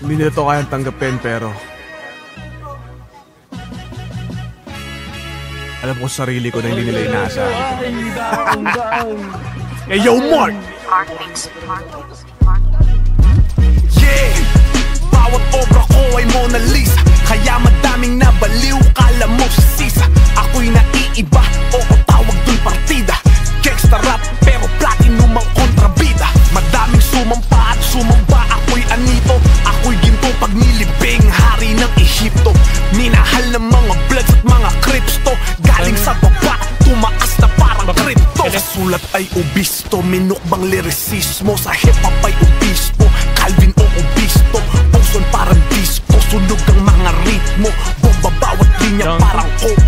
Hindi nila to kayang tanggapin pero alam ko sa sarili ko na hindi nila inaasahan. Hey, yo, Mark! Yeah! Bawat obra ko ay Mona Lisa, kaya madaming nabaliw, kala mo si Sisa. Ako'y naiiba, oo tawag dun partida. Gangsta rap pero platinum ang kontrabida. Madaming sumampa at sumamba, ako'y anito. Ako'y ginto pag nilibing, hari ng Ehipto. Minahal ng mga bloods at mga crips to. Galing sa baba, tumaas na parang kripto. Sa sulat ay obisto, minukbang lirisismo. Sa hip-hop ay obispo, Calvin o obisto. Puson parang disco, sunog ang mga ritmo. Bomba bawat linya parang coke,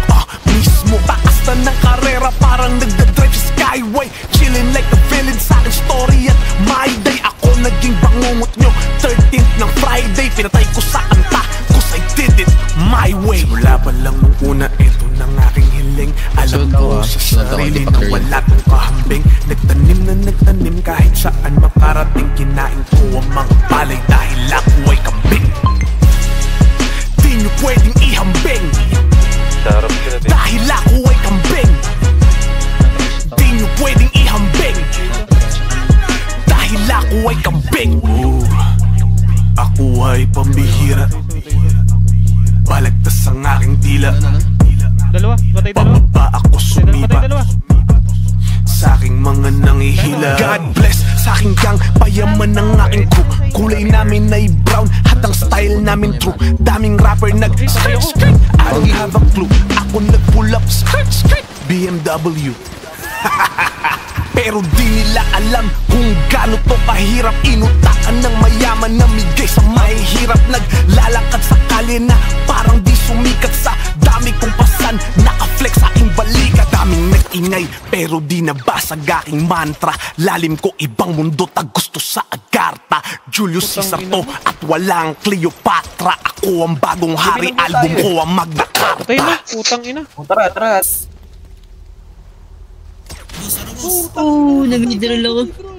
mismo. Taas na ng karera, parang nagdadrive sa skyway. Chillin' like the villain sa aking story at my day. Ako naging bangungot nyo, 13th ng Friday. Pinatay ko sa kanta, cause I did it my way. Simula pa lang nung una, ito ng aking hiling. Alam ko sa sarili na wala tong kahambing. Nagtanim na nagtanim kahit saan makarating. Kinain ko ang mga palay dahil ako ay kambing. Di nyo pwedeng ihambing dahil ako ay kambing. Di nyo pwedeng ihambing dahil ako ay kambing. Ako ay pambihira, balagtas ang aking dila. Dalawa, batay dalawa. Pababa ako sumipa sa aking mga nangihila. God bless sa aking gang, payaman ng aking crew. Kulay namin ay brown at ang style namin true. Daming rapper nag-skirt, skirt, I don't have a clue. Ako nag-pull up, skirt, skirt, BMW. Pero di nila alam kung gaano to kahirap. Inutakan ng mayaman na migay sa mahihirap. Naglalakad sa kalye na parang di sumikat. Sa dami kong pasan, naka-flex sa aking balikat. Daming nag-ingay pero di nabasag aking mantra. Lalim ko ibang mundo, tagusto sa Agartha. Julius Caesar to at walang Cleopatra. Ako ang bagong hari, album ko ang Magna Carta. Patay na, putang ina. Tara, tara. Oh, nag-withdraw ako.